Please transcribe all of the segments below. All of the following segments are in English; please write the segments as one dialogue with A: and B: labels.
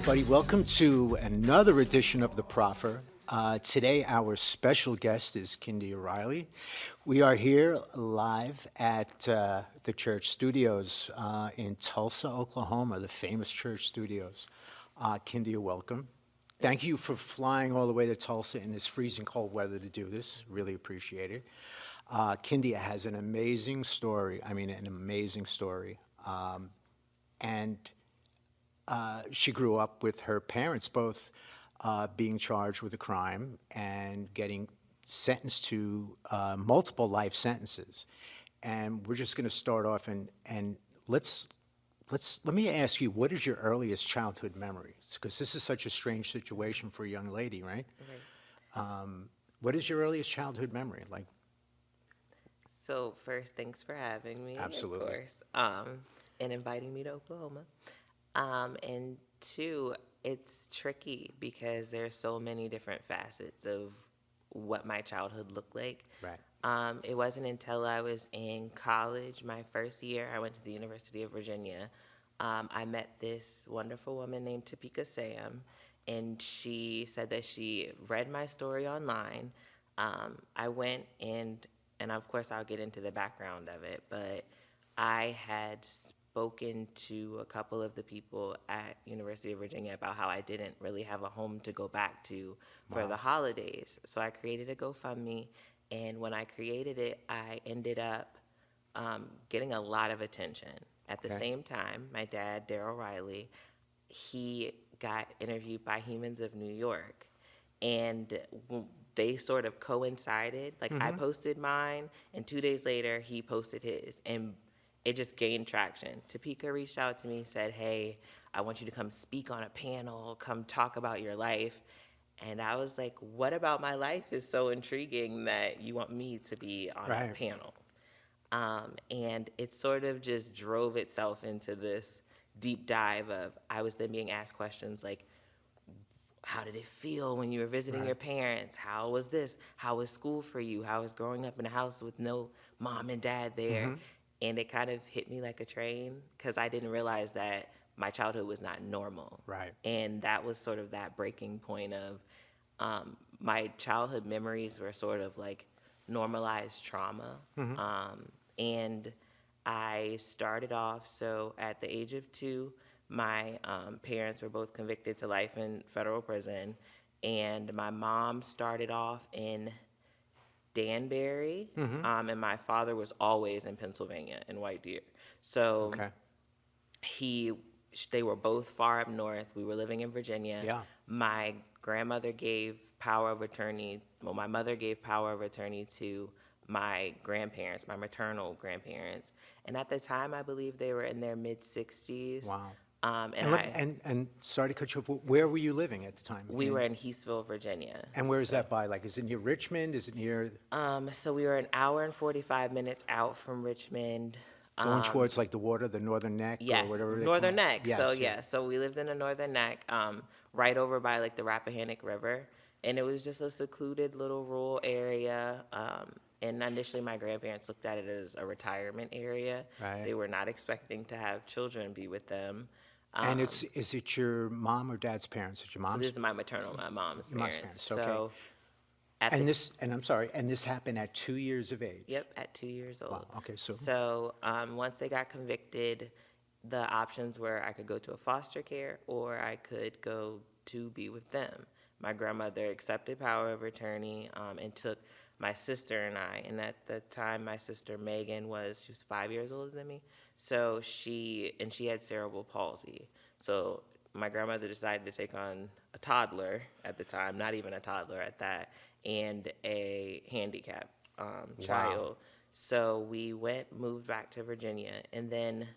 A: everybody. Welcome to another edition of The Proffer. Today, our special guest is Kyndia Riley. We are here live at the church studios in Tulsa, Oklahoma, the famous church studios. Kyndia, welcome. Thank you for flying all the way to Tulsa in this freezing cold weather to do this. Really appreciate it. Kyndia has an amazing story. I mean, an amazing story. And she grew up with her parents both being charged with a crime and getting sentenced to multiple life sentences. And we're just going to start off and let me ask you, what is your earliest childhood memories? Because this is such a strange situation for a young lady, right? What is your earliest childhood memory like?
B: So first, thanks for having me.
A: Absolutely.
B: Of course, and inviting me to Oklahoma. And two, it's tricky because there's so many different facets of what my childhood looked like.
A: Right.
B: It wasn't until I was in college, my first year, I went to the University of Virginia. I met this wonderful woman named Topeka Sam, and she said that she read my story online. I went and of course I'll get into the background of it, but I had spoken to a couple of the people at University of Virginia about how I didn't really have a home to go back to for the holidays. So I created a GoFundMe, and when I created it, I ended up getting a lot of attention. At the same time, my dad, Daryl Riley, he got interviewed by Humans of New York, and they sort of coincided. Like, I posted mine, and 2 days later, he posted his, and it just gained traction. Topeka reached out to me, said, hey, I want you to come speak on a panel, come talk about your life. And I was like, what about my life is so intriguing that you want me to be on a panel? And it sort of just drove itself into this deep dive of, I was then being asked questions like, how did it feel when you were visiting your parents? How was this? How was school for you? How was growing up in a house with no mom and dad there? And it kind of hit me like a train because I didn't realize that my childhood was not normal.
A: Right.
B: And that was sort of that breaking point of my childhood memories were sort of like normalized trauma. And I started off, so at the age of 2, my parents were both convicted to life in federal prison, and my mom started off in Danbury, and my father was always in Pennsylvania, in White Deer. So they were both far up north. We were living in Virginia.
A: Yeah.
B: My grandmother gave power of attorney, well, my mother gave power of attorney to my grandparents, my maternal grandparents. And at the time, I believe they were in their mid-60s.
A: Wow.
B: And
A: And sorry to cut you off, where were you living at the time?
B: we were in Heathsville, Virginia.
A: And where is that by? Like, is it near Richmond? Is it near
B: So we were an hour and 45 minutes out from Richmond.
A: going towards like the water, the Northern Neck,
B: Yes,
A: or whatever they
B: Northern
A: call it?
B: Neck.
A: Yes,
B: So
A: yeah.
B: so we lived in the Northern Neck, right over by like the Rappahannock River, and it was just a secluded little rural area. And initially, my grandparents looked at it as a retirement area.
A: Right.
B: They were not expecting to have children be with them.
A: And is it your mom or dad's parents? Is it your
B: So
A: mom's?
B: this is my maternal, my mom's
A: Your mom's
B: parents.
A: parents, okay.
B: So at
A: And
B: the
A: I'm sorry, and this happened at 2 years of age?
B: Yep, at 2 years old.
A: Wow, okay, so-
B: So once they got convicted, the options were I could go to a foster care or I could go to be with them. My grandmother accepted power of attorney and took my sister and I, and at the time my sister Megan she was 5 years older than me, so she had cerebral palsy. So my grandmother decided to take on a toddler at the time, not even a toddler at that, and a handicapped child. So we moved back to Virginia, and then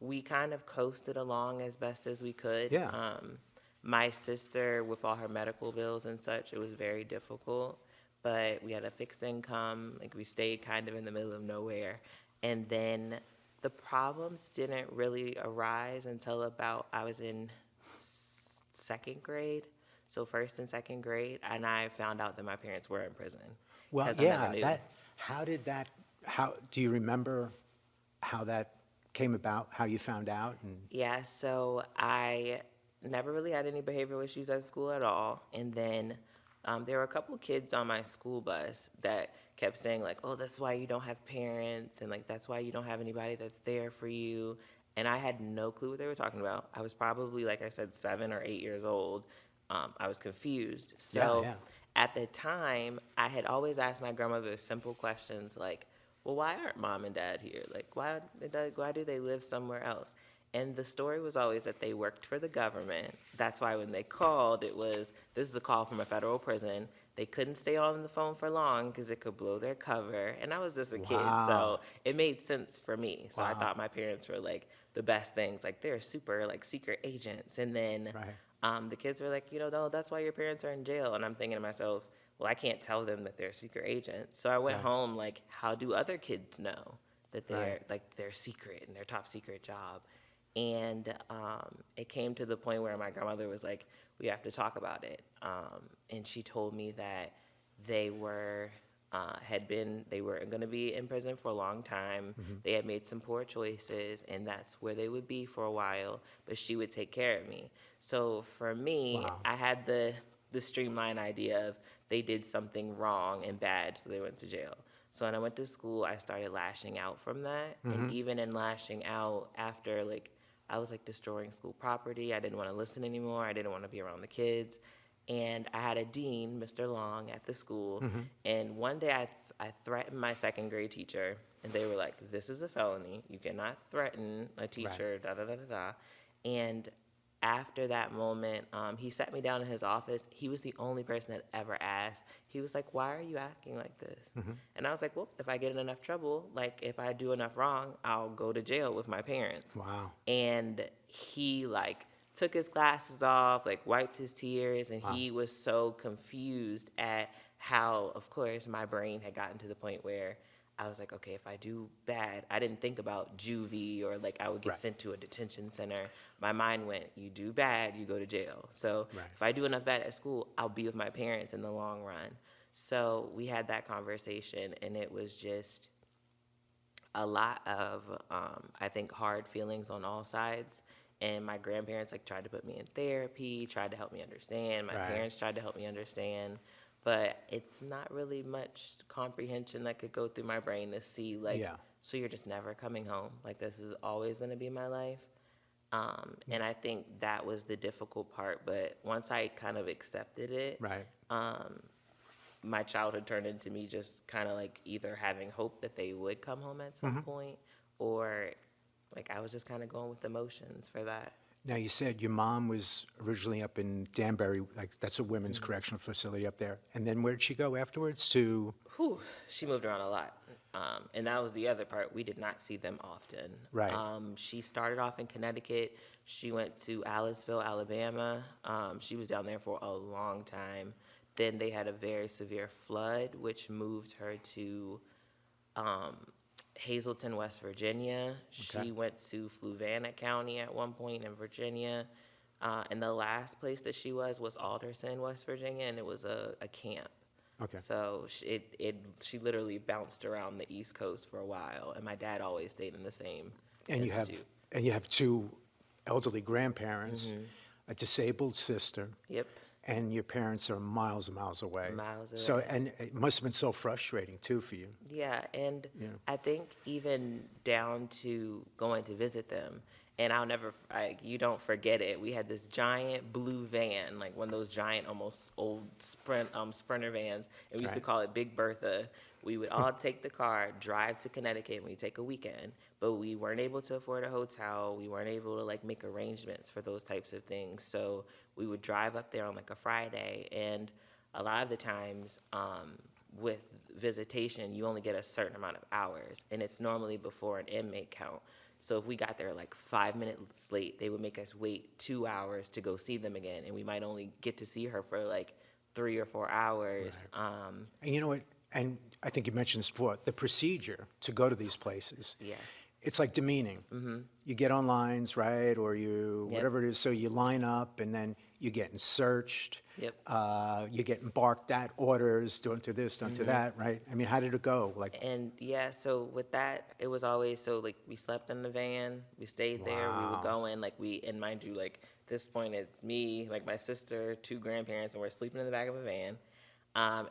B: we kind of coasted along as best as we could.
A: Yeah.
B: My sister, with all her medical bills and such, it was very difficult, but we had a fixed income, like we stayed kind of in the middle of nowhere. And then the problems didn't really arise until about, I was in second grade, so first and second grade, and I found out that my parents were in prison.
A: Well,
B: 'cause I never
A: yeah,
B: knew.
A: how do you remember how that came about, how you found out? And
B: Yeah, so I never really had any behavioral issues at school at all. And then there were a couple of kids on my school bus that kept saying like, oh, that's why you don't have parents, and like that's why you don't have anybody that's there for you. And I had no clue what they were talking about. I was probably, like I said, 7 or 8 years old. I was confused. So
A: Yeah.
B: at the time, I had always asked my grandmother simple questions like, well, why aren't mom and dad here? Like, why do they live somewhere else? And the story was always that they worked for the government. That's why when they called, it was, this is a call from a federal prison. They couldn't stay on the phone for long because it could blow their cover. And I was just a kid, so
A: Wow.
B: it made sense for me. So I
A: Wow.
B: thought my parents were like the best things. Like they're super like secret agents. And then
A: Right.
B: the kids were like, no, that's why your parents are in jail. And I'm thinking to myself, well, I can't tell them that they're secret agents. So I went
A: Right.
B: home like, how do other kids know that they're
A: Right.
B: like their secret and their top secret job? And it came to the point where my grandmother was like, we have to talk about it. And she told me that they were they were going to be in prison for a long time. They had made some poor choices, and that's where they would be for a while. But she would take care of me. So for me,
A: Wow.
B: I had the streamlined idea of they did something wrong and bad, so they went to jail. So when I went to school, I started lashing out from that, and even in lashing out after like I was like destroying school property. I didn't want to listen anymore. I didn't want to be around the kids. And I had a dean, Mr. Long, at the school. And one day I threatened my second grade teacher, and they were like, this is a felony. You cannot threaten a teacher, da da da da da. And after that moment, he sat me down in his office. He was the only person that ever asked. He was like, why are you acting like this? And I was like, well, if I get in enough trouble, like if I do enough wrong, I'll go to jail with my parents.
A: Wow.
B: And he like took his glasses off, like wiped his tears, and he was so confused at how, of course, my brain had gotten to the point where I was like, okay, if I do bad, I didn't think about juvie or like I would get
A: Right.
B: sent to a detention center. My mind went, you do bad, you go to jail. So
A: Right.
B: if I do enough bad at school, I'll be with my parents in the long run. So we had that conversation, and it was just a lot of, I think, hard feelings on all sides. And my grandparents like tried to put me in therapy, tried to help me understand. My
A: Right.
B: parents tried to help me understand. But it's not really much comprehension that could go through my brain to see, like,
A: Yeah.
B: so you're just never coming home. Like, this is always going to be my life. And I think that was the difficult part. But once I kind of accepted it,
A: Right.
B: my childhood turned into me just kind of like either having hope that they would come home at some point, or like I was just kind of going with the motions for that.
A: Now, you said your mom was originally up in Danbury, like that's a women's correctional facility up there. And then where'd she go afterwards to?
B: Whew, she moved around a lot. And that was the other part. We did not see them often.
A: Right.
B: She started off in Connecticut. She went to Aliceville, Alabama. She was down there for a long time. Then they had a very severe flood, which moved her to Hazleton, West Virginia.
A: Okay.
B: She went to Fluvanna County at one point in Virginia. And the last place that she was Alderson, West Virginia, and it was a camp.
A: Okay.
B: So she literally bounced around the East Coast for a while, and my dad always stayed in the same
A: And
B: institute.
A: you have two elderly grandparents, a disabled sister,
B: Yep.
A: and your parents are miles and miles away.
B: Miles
A: So,
B: away.
A: and it must have been so frustrating too for you.
B: Yeah, and
A: Yeah.
B: I think even down to going to visit them, and you don't forget it. We had this giant blue van, like one of those giant, almost old Sprinter vans, and we used to
A: Right.
B: call it Big Bertha. We would all take the car, drive to Connecticut, and we'd take a weekend. But we weren't able to afford a hotel. We weren't able to like make arrangements for those types of things. So we would drive up there on like a Friday, and a lot of the times with visitation, you only get a certain amount of hours, and it's normally before an inmate count. So if we got there like 5 minutes late, they would make us wait 2 hours to go see them again, and we might only get to see her for like 3 or 4 hours.
A: And you know what? And I think you mentioned this before, the procedure to go to these places.
B: Yeah.
A: It's like demeaning. You get on lines, right, or you,
B: Yep.
A: whatever it is, so you line up, and then you're getting searched.
B: Yep.
A: You're getting barked at, orders, don't do this, don't do that, right? I mean, how did it go? Like,
B: And yeah, so with that, it was always so like we slept in the van, we stayed there, we would
A: Wow.
B: go in, like and mind you, like this point, it's me, like my sister, two grandparents, and we're sleeping in the back of a van.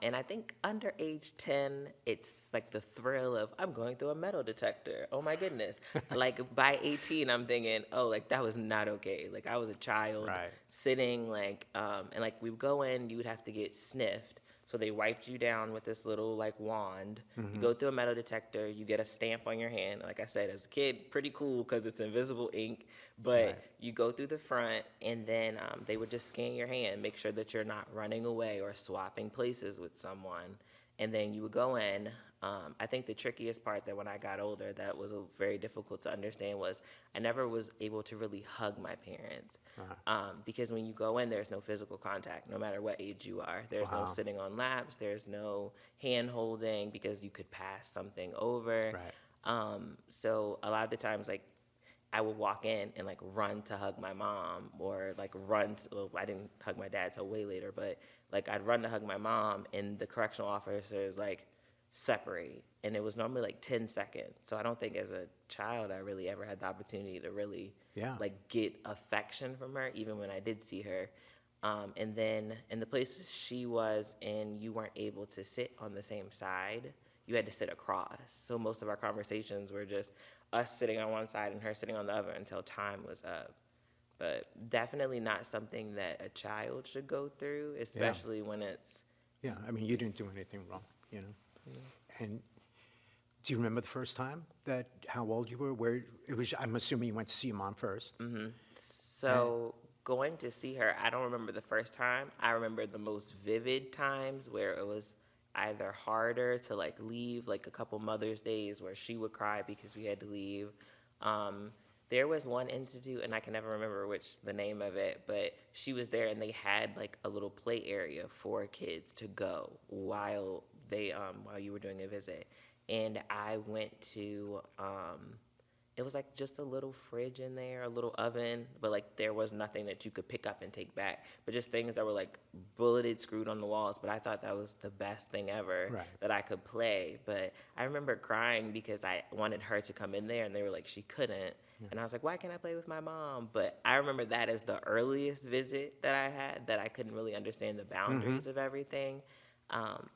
B: And I think under age 10, it's like the thrill of, I'm going through a metal detector. Oh my goodness. Like by 18, I'm thinking, oh, like that was not okay. Like I was a child
A: Right.
B: sitting and like we would go in, you would have to get sniffed. So they wiped you down with this little like wand. You go through a metal detector, you get a stamp on your hand. Like I said, as a kid, pretty cool because it's invisible ink. But
A: Right.
B: you go through the front, and then they would just scan your hand, make sure that you're not running away or swapping places with someone. And then you would go in. I think the trickiest part that when I got older that was very difficult to understand was I never was able to really hug my parents. Because when you go in, there's no physical contact, no matter what age you are. There's no
A: Wow.
B: sitting on laps, there's no hand holding because you could pass something over.
A: Right.
B: So a lot of the times, like, I would walk in and like run to hug my mom or like well, I didn't hug my dad till way later, but like I'd run to hug my mom and the correctional officers like separate. And it was normally like 10 seconds. So I don't think as a child I really ever had the opportunity to really
A: Yeah.
B: like get affection from her, even when I did see her. And then in the places she was in, you weren't able to sit on the same side. You had to sit across. So most of our conversations were just us sitting on one side and her sitting on the other until time was up. But definitely not something that a child should go through, especially when it's,
A: Yeah, I mean, you didn't do anything wrong, you know? And do you remember the first time how old you were? Where it was, I'm assuming you went to see your mom first.
B: so going to see her, I don't remember the first time. I remember the most vivid times where it was either harder to like leave, like a couple Mother's Days where she would cry because we had to leave. There was one institute, and I can never remember the name of it, but she was there and they had like a little play area for kids to go while while you were doing a visit. And I went to it was like just a little fridge in there, a little oven, but like there was nothing that you could pick up and take back, but just things that were like bulleted, screwed on the walls. But I thought that was the best thing ever
A: Right.
B: that I could play. But I remember crying because I wanted her to come in there and they were like, she couldn't. And I was like, why can't I play with my mom? But I remember that as the earliest visit that I had, that I couldn't really understand the boundaries of everything.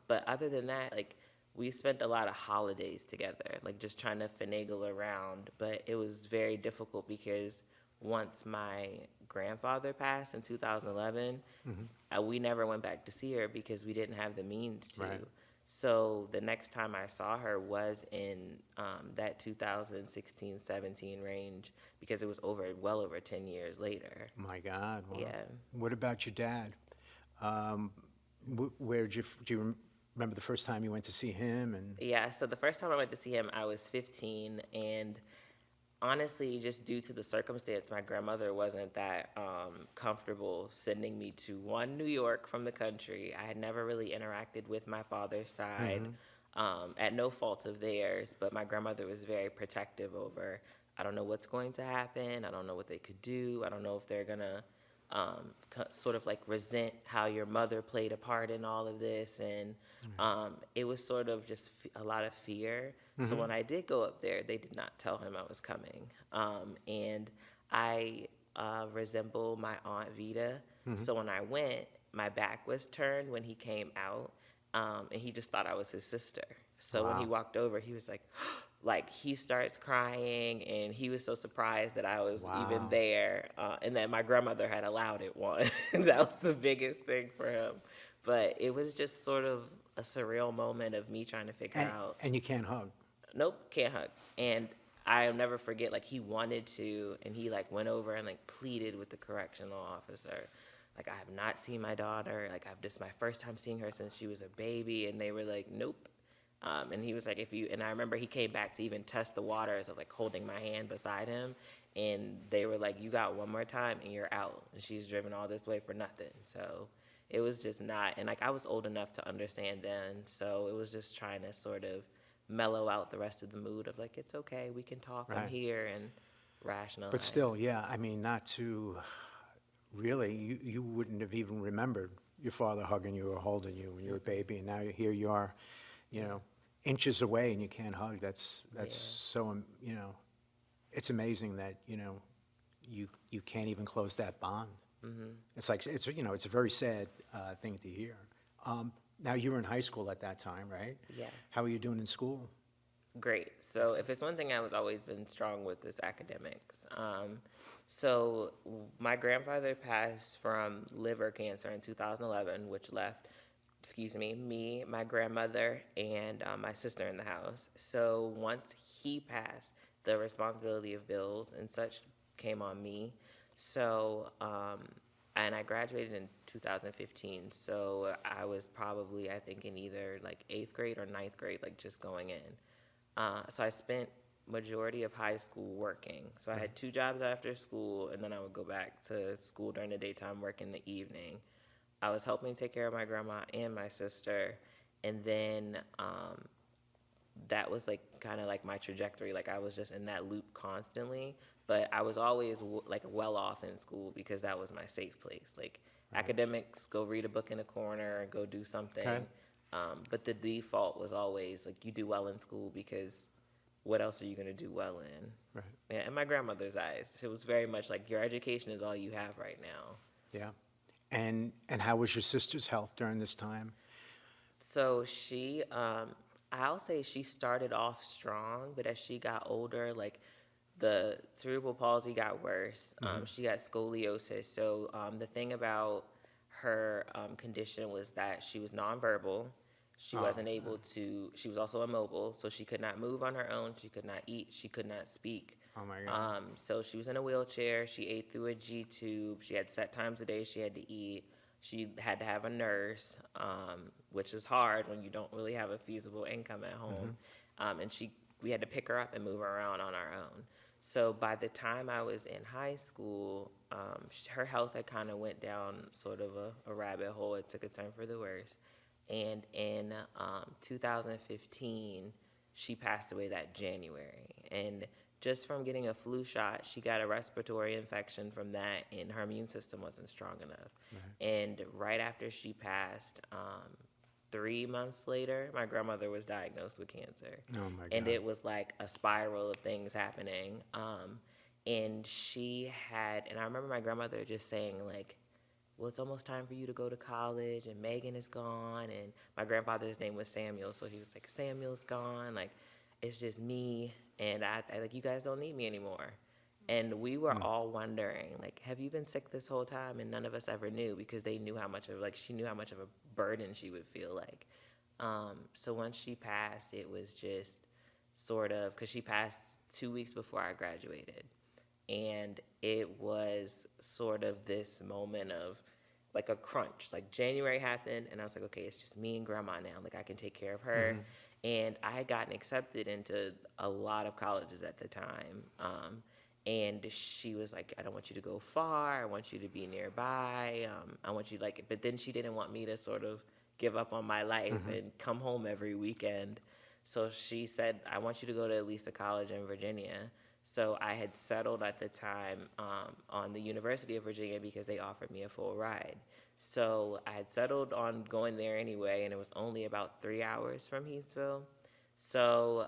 B: But other than that, like, we spent a lot of holidays together, like just trying to finagle around. But it was very difficult because once my grandfather passed in 2011, we never went back to see her because we didn't have the means to.
A: Right.
B: So the next time I saw her was in that 2016-17 range because it was well over 10 years later.
A: My God. Wow.
B: Yeah.
A: What about your dad? Do you remember the first time you went to see him? And
B: Yeah, so the first time I went to see him, I was 15, and honestly, just due to the circumstance, my grandmother wasn't that comfortable sending me to New York from the country. I had never really interacted with my father's side, at no fault of theirs, but my grandmother was very protective over, I don't know what's going to happen, I don't know what they could do, I don't know if they're gonna sort of like resent how your mother played a part in all of this. And it was sort of just a lot of fear. So when I did go up there, they did not tell him I was coming. And I resemble my Aunt Vita. So when I went, my back was turned when he came out, and he just thought I was his sister. So when he
A: Wow.
B: walked over, he was like he starts crying, and he was so surprised that I was even
A: Wow.
B: there, and that my grandmother had allowed it. That was the biggest thing for him. But it was just sort of a surreal moment of me trying to figure out.
A: And you can't hug.
B: Nope, can't hug. And I'll never forget, like, he wanted to, and he, like, went over and, like, pleaded with the correctional officer. Like, I have not seen my daughter. Like, this is my first time seeing her since she was a baby. And they were like, nope. And he was like, and I remember he came back to even test the waters of, like, holding my hand beside him. And they were like, you got one more time and you're out. And she's driven all this way for nothing. So it was just not, and, like, I was old enough to understand then. So it was just trying to sort of mellow out the rest of the mood of, like, it's okay, we can talk, I'm
A: Right.
B: here, and rationalize.
A: But still, yeah, I mean, not to really, you wouldn't have even remembered your father hugging you or holding you when you were a baby, and now here you are, inches away and you can't hug. That's
B: Yeah.
A: so, it's amazing that, you can't even close that bond. It's like, it's, you know, it's a very sad thing to hear. Now, you were in high school at that time, right?
B: Yeah.
A: How were you doing in school?
B: Great. So if it's one thing I was always been strong with is academics. So my grandfather passed from liver cancer in 2011, which left, me, my grandmother, and my sister in the house. So once he passed, the responsibility of bills and such came on me. So, and I graduated in 2015. So I was probably, I think, in either like 8th grade or 9th grade, like just going in. So I spent majority of high school working. So I had 2 jobs after school, and then I would go back to school during the daytime, work in the evening. I was helping take care of my grandma and my sister, and then that was like kind of like my trajectory. Like I was just in that loop constantly, but I was always like well off in school because that was my safe place. Like academics, go read a book in a corner, go do something.
A: Okay.
B: But the default was always like you do well in school because what else are you going to do well in?
A: Right.
B: Yeah, in my grandmother's eyes, it was very much like your education is all you have right now.
A: Yeah. And how was your sister's health during this time?
B: So she, I'll say she started off strong, but as she got older, like the cerebral palsy got worse. She got scoliosis. So the thing about her condition was that she was nonverbal. She wasn't able to, she was also immobile, so she could not move on her own. She could not eat. She could not speak.
A: Oh, my God.
B: So she was in a wheelchair. She ate through a G tube. She had set times a day she had to eat. She had to have a nurse, which is hard when you don't really have a feasible income at home. And we had to pick her up and move her around on our own. So by the time I was in high school, her health had kind of went down sort of a rabbit hole. It took a turn for the worse. And in 2015, she passed away that January. And just from getting a flu shot, she got a respiratory infection from that, and her immune system wasn't strong enough. And right after she passed, 3 months later, my grandmother was diagnosed with cancer.
A: Oh, my God.
B: And it was like a spiral of things happening. And she had, and I remember my grandmother just saying, like, well, it's almost time for you to go to college, and Megan is gone. And my grandfather's name was Samuel, so he was like, Samuel's gone. Like, it's just me, and I like, you guys don't need me anymore. And we were all wondering, like, have you been sick this whole time? And none of us ever knew because they knew how much of, like, she knew how much of a burden she would feel like. So once she passed, it was just sort of, because she passed 2 weeks before I graduated. And it was sort of this moment of, like, a crunch. Like, January happened, and I was like, okay, it's just me and grandma now. Like, I can take care of her. And I had gotten accepted into a lot of colleges at the time. And she was like, I don't want you to go far. I want you to be nearby. I want you, like, but then she didn't want me to sort of give up on my life and come home every weekend. So she said, I want you to go to at least a college in Virginia. So I had settled at the time on the University of Virginia because they offered me a full ride. So I had settled on going there anyway, and it was only about 3 hours from Heathsville. So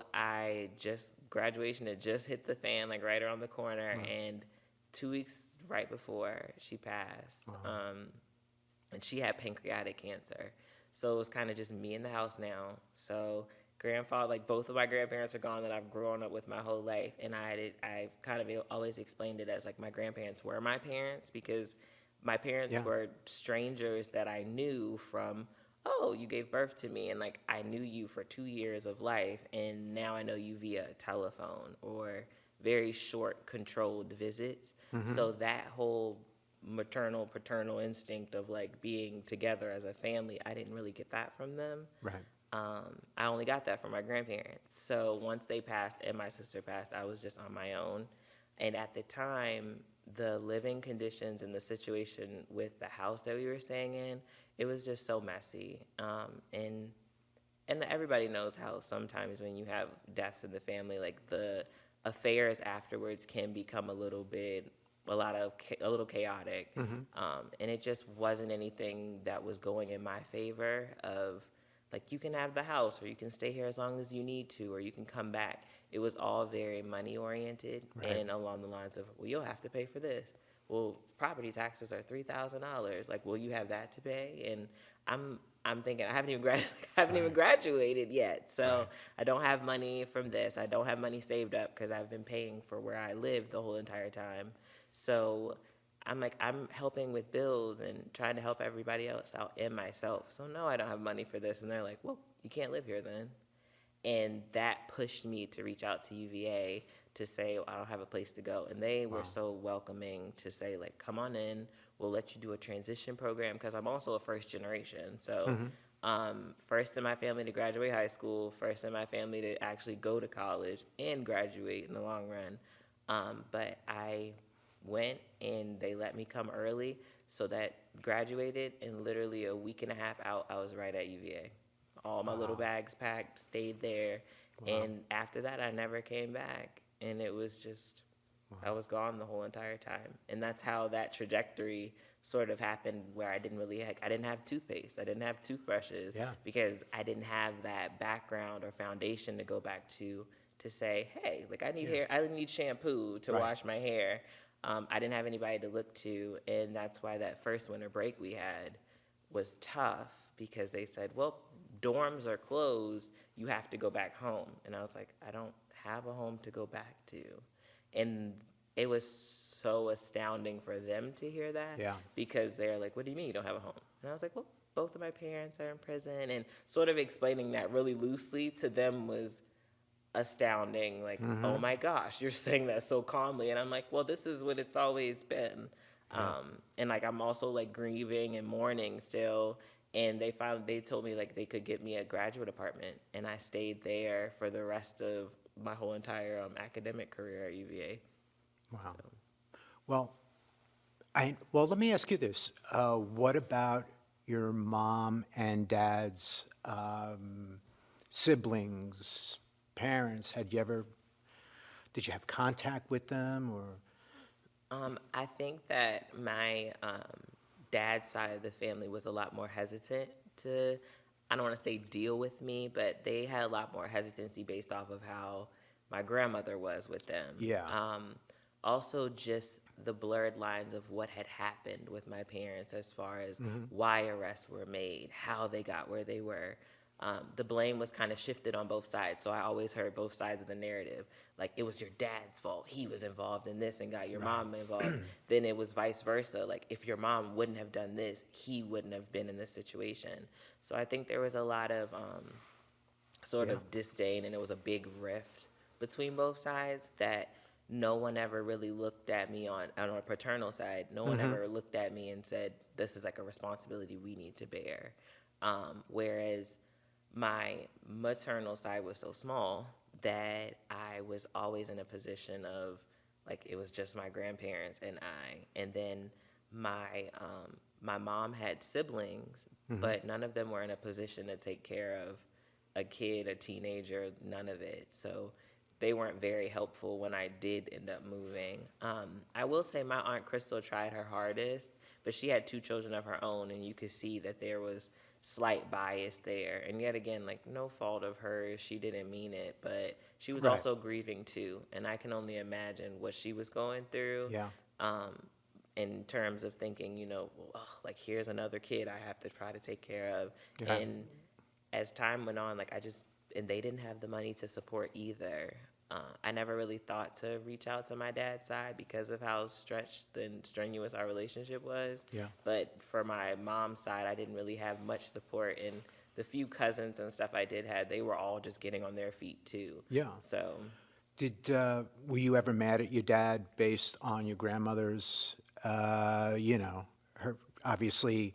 B: graduation had just hit the fan, like right around the corner, and 2 weeks right before she passed, and she had pancreatic cancer. So it was kind of just me in the house now. So grandfather, like both of my grandparents are gone that I've grown up with my whole life, and I've kind of always explained it as like my grandparents were my parents because my parents were strangers that I knew from, oh, you gave birth to me, and like I knew you for 2 years of life, and now I know you via telephone or very short controlled visits. So that whole maternal paternal instinct of like being together as a family, I didn't really get that from them.
A: Right.
B: I only got that from my grandparents. So once they passed and my sister passed, I was just on my own. And at the time, the living conditions and the situation with the house that we were staying in, it was just so messy. And everybody knows how sometimes when you have deaths in the family, like the affairs afterwards can become a little chaotic. And it just wasn't anything that was going in my favor of, like, you can have the house, or you can stay here as long as you need to, or you can come back. It was all very money oriented and along the lines of, well, you'll have to pay for this. Well, property taxes are $3,000. Like, will you have that to pay? And I'm thinking I haven't even graduated yet, so I don't have money from this. I don't have money saved up because I've been paying for where I lived the whole entire time. So I'm like, I'm helping with bills and trying to help everybody else out and myself. So no, I don't have money for this. And they're like, well, you can't live here then. And that pushed me to reach out to UVA to say, I don't have a place to go. And they were so welcoming to say, like, come on in. We'll let you do a transition program, because I'm also a first generation. So first in my family to graduate high school, first in my family to actually go to college and graduate in the long run. But I went, and they let me come early, so that graduated, and literally a week and a half out, I was right at UVA. All my little bags packed, stayed there, and after that, I never came back. And it was just, I was gone the whole entire time. And that's how that trajectory sort of happened, where I didn't have toothpaste, I didn't have toothbrushes, because I didn't have that background or foundation to go back to say, hey, like, I need shampoo to wash my hair. I didn't have anybody to look to, and that's why that first winter break we had was tough, because they said, well, dorms are closed, you have to go back home. And I was like, I don't have a home to go back to. And it was so astounding for them to hear that, because they're like, what do you mean you don't have a home? And I was like, well, both of my parents are in prison, and sort of explaining that really loosely to them was astounding. Like, oh my gosh, you're saying that so calmly. And I'm like, well, this is what it's always been. And like, I'm also like grieving and mourning still. And they told me like they could get me a graduate apartment, and I stayed there for the rest of my whole entire academic career at UVA.
A: Wow.
B: So.
A: Well, let me ask you this. What about your mom and dad's siblings, parents? Did you have contact with them, or?
B: I think that my dad's side of the family was a lot more hesitant to, I don't want to say deal with me, but they had a lot more hesitancy based off of how my grandmother was with them. Also, just the blurred lines of what had happened with my parents, as far as why arrests were made, how they got where they were. The blame was kind of shifted on both sides, so I always heard both sides of the narrative. Like, it was your dad's fault. He was involved in this and got your mom involved. Then it was vice versa. Like, if your mom wouldn't have done this, he wouldn't have been in this situation. So I think there was a lot of sort of disdain, and it was a big rift between both sides that no one ever really looked at me on a paternal side. No one ever looked at me and said, this is like a responsibility we need to bear. Whereas my maternal side was so small that I was always in a position of, like, it was just my grandparents and I. And then my mom had siblings, but none of them were in a position to take care of a kid, a teenager, none of it. So they weren't very helpful when I did end up moving. I will say my Aunt Crystal tried her hardest, but she had 2 children of her own, and you could see that there was slight bias there. And yet again, like, no fault of hers, she didn't mean it, but she was also grieving too. And I can only imagine what she was going through. In terms of thinking, you know, well, like, here's another kid I have to try to take care of. And as time went on, like, and they didn't have the money to support either. I never really thought to reach out to my dad's side because of how stretched and strenuous our relationship was. But for my mom's side, I didn't really have much support. And the few cousins and stuff I did have, they were all just getting on their feet too. So.
A: Were you ever mad at your dad based on your grandmother's, her, obviously,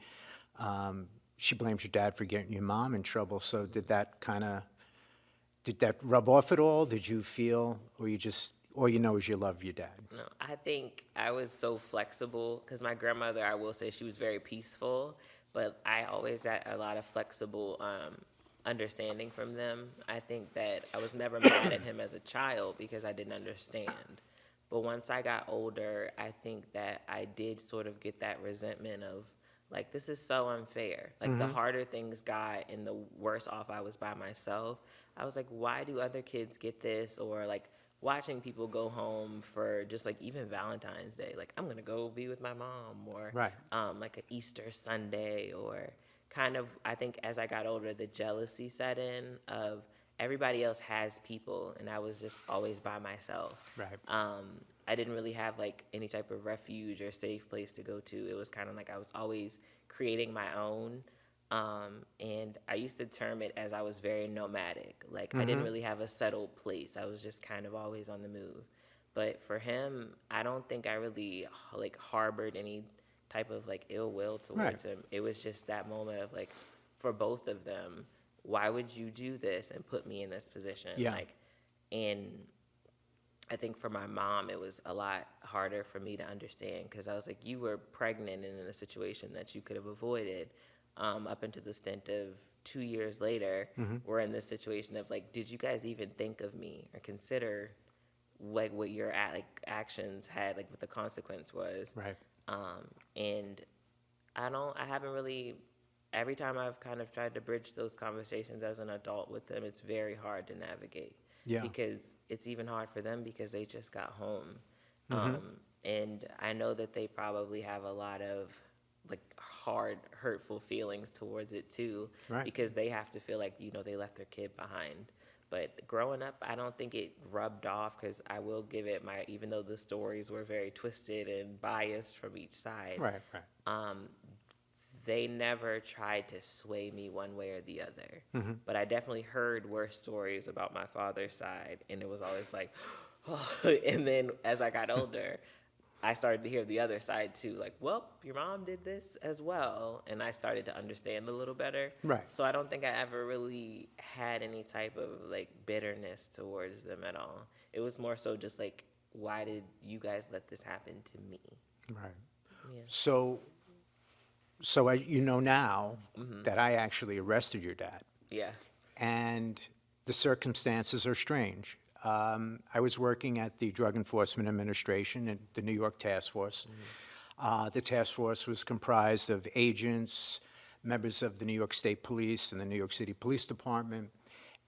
A: she blames your dad for getting your mom in trouble, so did that rub off at all? Did you feel, or all you know is you love your dad?
B: No, I think I was so flexible, because my grandmother, I will say, she was very peaceful, but I always had a lot of flexible understanding from them. I think that I was never mad at him as a child because I didn't understand. But once I got older, I think that I did sort of get that resentment of, like, this is so unfair. Like, the harder things got and the worse off I was by myself. I was like, why do other kids get this? Or, like, watching people go home for just, like, even Valentine's Day. Like, I'm going to go be with my mom. Or,
A: Right.
B: like, an Easter Sunday. Or kind of, I think as I got older, the jealousy set in of everybody else has people, and I was just always by myself.
A: Right.
B: I didn't really have like any type of refuge or safe place to go to. It was kind of like I was always creating my own. And I used to term it as I was very nomadic. Like I didn't really have a settled place. I was just kind of always on the move. But for him, I don't think I really like harbored any type of like ill will towards him. It was just that moment of like, for both of them, why would you do this and put me in this position?
A: Yeah.
B: Like, and I think for my mom, it was a lot harder for me to understand because I was like, you were pregnant and in a situation that you could have avoided. Up until the stint of 2 years later, we're in this situation of like, did you guys even think of me or consider like what your actions had, like what the consequence was?
A: Right.
B: And I haven't really, every time I've kind of tried to bridge those conversations as an adult with them, it's very hard to navigate.
A: Yeah.
B: Because it's even hard for them because they just got home. And I know that they probably have a lot of like hard, hurtful feelings towards it too.
A: Right.
B: Because they have to feel like, you know, they left their kid behind. But growing up, I don't think it rubbed off because I will give it even though the stories were very twisted and biased from each side.
A: Right. Right.
B: They never tried to sway me one way or the other. But I definitely heard worse stories about my father's side, and it was always like, oh. And then as I got older, I started to hear the other side too, like, well, your mom did this as well, and I started to understand a little better.
A: Right.
B: So I don't think I ever really had any type of like bitterness towards them at all. It was more so just like, why did you guys let this happen to me?
A: Right.
B: Yeah.
A: So you know now that I actually arrested your dad,
B: Yeah.
A: and the circumstances are strange. I was working at the Drug Enforcement Administration and the New York Task Force. The task force was comprised of agents, members of the New York State Police and the New York City Police Department,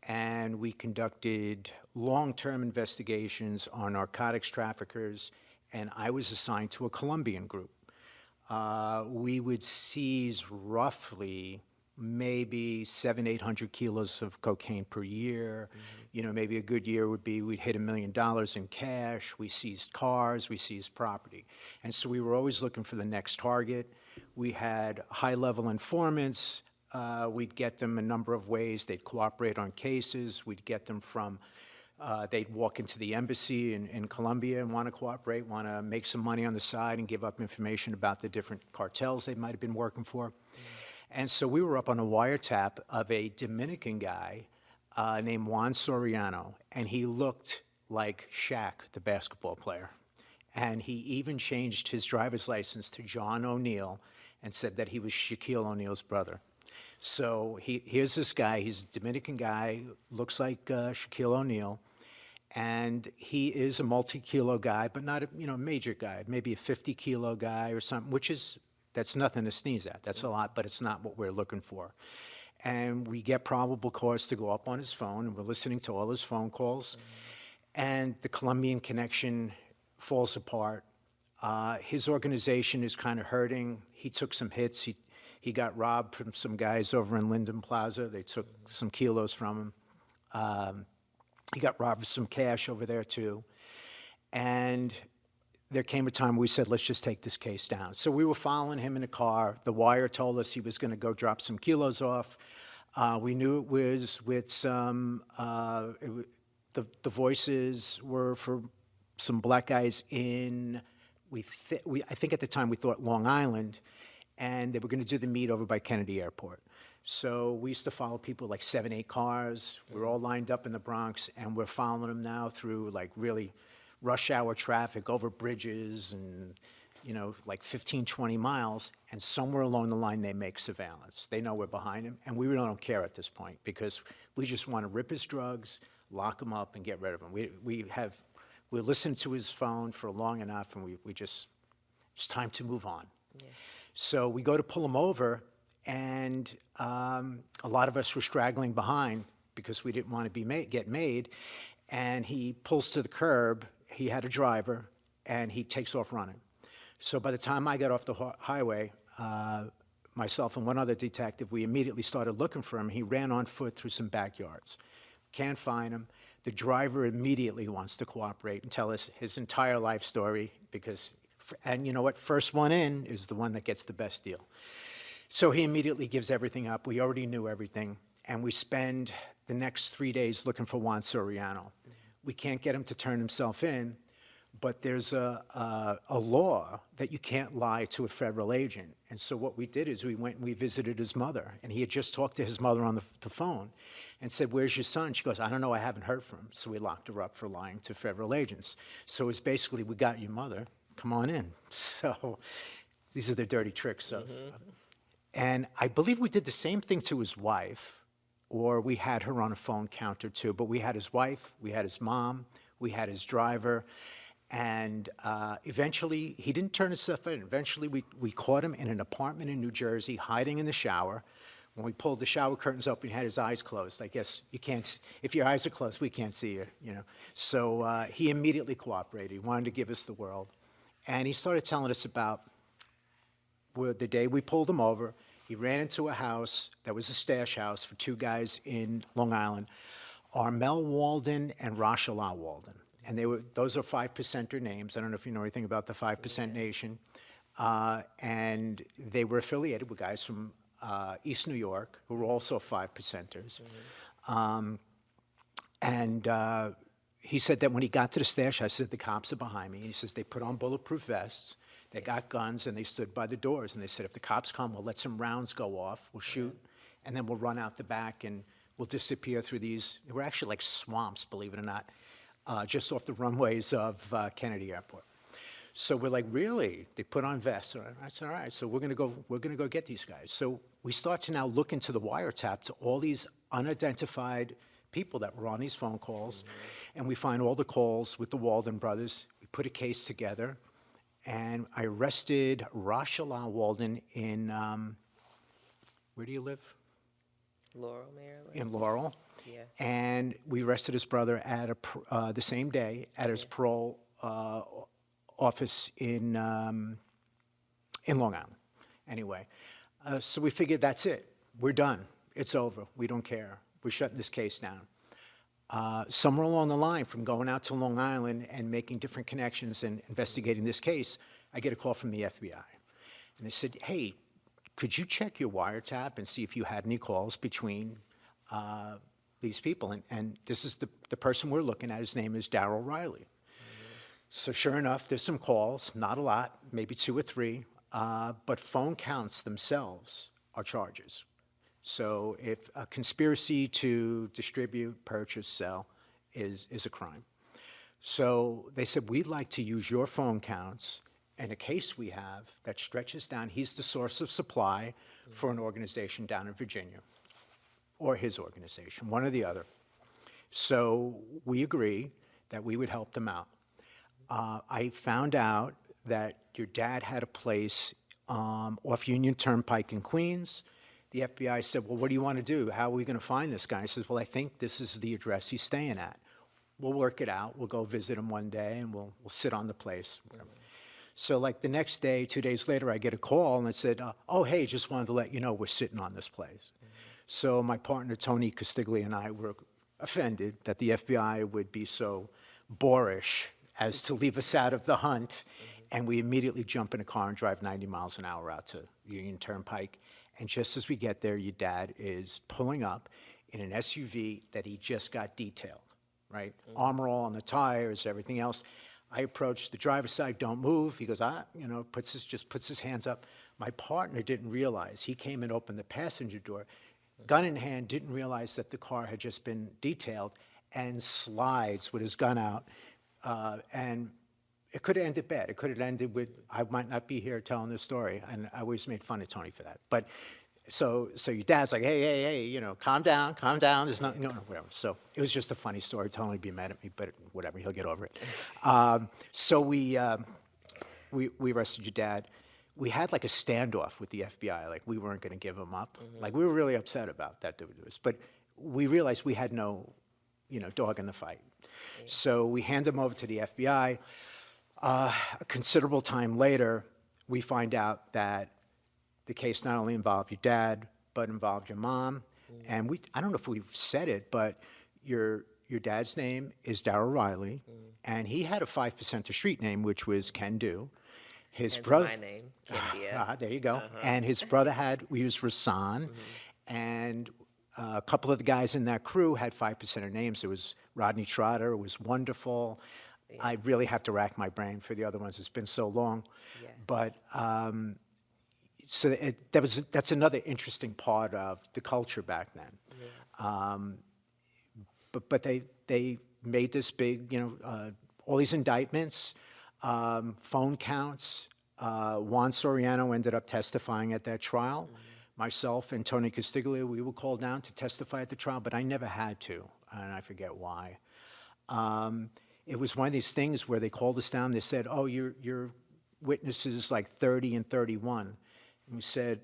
A: and we conducted long-term investigations on narcotics traffickers, and I was assigned to a Colombian group. We would seize roughly maybe 800 kilos of cocaine per year. You know, maybe a good year would be we'd hit $1 million in cash. We seized cars, we seized property. And so we were always looking for the next target. We had high-level informants. We'd get them a number of ways. They'd cooperate on cases. We'd get them from they'd walk into the embassy in Colombia and want to cooperate, want to make some money on the side and give up information about the different cartels they might have been working for. And so we were up on a wiretap of a Dominican guy named Juan Soriano, and he looked like Shaq, the basketball player. And he even changed his driver's license to John O'Neill and said that he was Shaquille O'Neal's brother. So here's this guy, he's a Dominican guy, looks like Shaquille O'Neal, and he is a multi-kilo guy, but not a major guy, maybe a 50-kilo guy or something, that's nothing to sneeze at. That's a lot, but it's not what we're looking for. And we get probable cause to go up on his phone, and we're listening to all his phone calls, and the Colombian connection falls apart. His organization is kind of hurting. He took some hits. He got robbed from some guys over in Linden Plaza. They took some kilos from him. He got robbed of some cash over there, too. And there came a time we said, let's just take this case down. So we were following him in a car. The wire told us he was going to go drop some kilos off. We knew it was with some, the voices were for some black guys in, I think at the time we thought Long Island, and they were going to do the meet over by Kennedy Airport. So we used to follow people like 7, 8 cars. We're all lined up in the Bronx, and we're following them now through like really rush hour traffic over bridges and, like 15, 20 miles. And somewhere along the line, they make surveillance. They know we're behind him, and we really don't care at this point because we just want to rip his drugs, lock him up, and get rid of him. We listened to his phone for long enough, and it's time to move on. Yeah. So we go to pull him over, and a lot of us were straggling behind because we didn't want to get made. And he pulls to the curb. He had a driver, and he takes off running. So by the time I got off the highway, myself and one other detective, we immediately started looking for him. He ran on foot through some backyards. Can't find him. The driver immediately wants to cooperate and tell us his entire life story because, and you know what, first one in is the one that gets the best deal. So he immediately gives everything up. We already knew everything, and we spend the next 3 days looking for Juan Soriano. We can't get him to turn himself in, but there's a law that you can't lie to a federal agent. And so what we did is we went and we visited his mother, and he had just talked to his mother on the phone and said, "Where's your son?" She goes, "I don't know, I haven't heard from him." So we locked her up for lying to federal agents. So it's basically, "We got your mother, come on in." So these are the dirty tricks of, and I believe we did the same thing to his wife, or we had her on a phone counter too, but we had his wife, we had his mom, we had his driver. And eventually, he didn't turn himself in. Eventually, we caught him in an apartment in New Jersey, hiding in the shower. When we pulled the shower curtains open, he had his eyes closed. I guess you can't, if your eyes are closed, we can't see you, you know. So he immediately cooperated. He wanted to give us the world. And he started telling us about the day we pulled him over. He ran into a house that was a stash house for two guys in Long Island, Armel Walden and Rashala Walden. And those are 5%er names. I don't know if you know anything about the 5% Nation. And they were affiliated with guys from East New York who were also 5%ers. He said that when he got to the stash, I said, "The cops are behind me." And he says, "They put on bulletproof vests, they got guns, and they stood by the doors. And they said, if the cops come, we'll let some rounds go off, we'll shoot, and then we'll run out the back and we'll disappear through these." They were actually like swamps, believe it or not. Just off the runways of Kennedy Airport. So we're like, "Really?" They put on vests. I said, "All right, so we're gonna go get these guys." So we start to now look into the wiretap to all these unidentified people that were on these phone calls, and we find all the calls with the Walden brothers. We put a case together, and I arrested Rashala Walden in, where do you live?
B: Laurel, Maryland.
A: In Laurel.
B: Yeah.
A: And we arrested his brother at the same day at his parole office in Long Island. Anyway, so we figured that's it. We're done. It's over. We don't care. We're shutting this case down. Somewhere along the line, from going out to Long Island and making different connections and investigating this case, I get a call from the FBI. And they said, "Hey, could you check your wiretap and see if you had any calls between these people?" And this is the person we're looking at. His name is Daryl Riley. So sure enough, there's some calls, not a lot, maybe 2 or 3, but phone counts themselves are charges. So if a conspiracy to distribute, purchase, sell is a crime. So they said, "We'd like to use your phone counts and a case we have that stretches down." He's the source of supply for an organization down in Virginia, or his organization, one or the other. So we agree that we would help them out. I found out that your dad had a place off Union Turnpike in Queens. The FBI said, "Well, what do you want to do? How are we going to find this guy?" I said, "Well, I think this is the address he's staying at. We'll work it out. We'll go visit him one day, and we'll sit on the place." So like the next day, 2 days later, I get a call, and I said, "Oh, hey, just wanted to let you know we're sitting on this place." So my partner, Tony Castiglia, and I were offended that the FBI would be so boorish as to leave us out of the hunt. And we immediately jump in a car and drive 90 miles an hour out to Union Turnpike. And just as we get there, your dad is pulling up in an SUV that he just got detailed, right? Armor all on the tires, everything else. I approach the driver's side, "Don't move." He goes, just puts his hands up. My partner didn't realize. He came and opened the passenger door, gun in hand, didn't realize that the car had just been detailed, and slides with his gun out. And it could have ended bad. It could have ended with, I might not be here telling this story, and I always made fun of Tony for that. But so your dad's like, hey, calm down, there's nothing, whatever. So it was just a funny story. Tony would be mad at me, but whatever, he'll get over it. So we arrested your dad. we had like a standoff with the FBI, like we weren't going to give them up. Like we were really upset about that. But we realized we had no, dog in the fight. So we hand them over to the FBI. A considerable time later, we find out that the case not only involved your dad, but involved your mom. And I don't know if we've said it, but your dad's name is Darryl Riley, and he had a 5% to street name, which was Can Do. His
B: Hence
A: brother,
B: my name, Kyndia.
A: there you go. And his brother he was Rasan, and a couple of the guys in that crew had 5% of names. It was Rodney Trotter. It was Wonderful. I really have to rack my brain for the other ones. It's been so long.
B: Yeah.
A: But so that's another interesting part of the culture back then.
B: Yeah.
A: But they made this big, all these indictments, phone counts. Juan Soriano ended up testifying at that trial. Myself and Tony Castiglia, we were called down to testify at the trial, but I never had to, and I forget why. It was one of these things where they called us down. They said, "Oh, your witnesses like 30 and 31." And we said,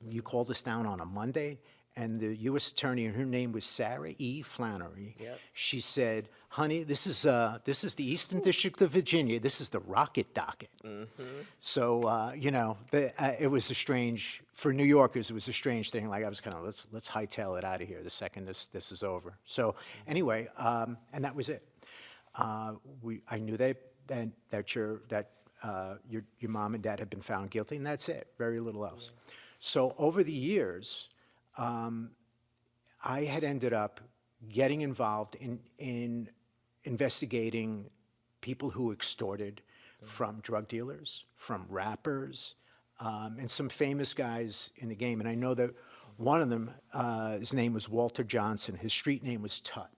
A: "You called us down on a Monday?" And the U.S. attorney, and her name was Sarah E. Flannery.
B: Yep.
A: She said, "Honey, this is the Eastern District of Virginia. This is the rocket docket." So it was a strange, for New Yorkers. It was a strange thing. Like I was kind of let's hightail it out of here the second this is over. So anyway, and that was it. I knew that your mom and dad had been found guilty, and that's it. Very little else. So over the years, I had ended up getting involved in investigating people who extorted from drug dealers, from rappers, and some famous guys in the game. And I know that one of them, his name was Walter Johnson. His street name was Tut.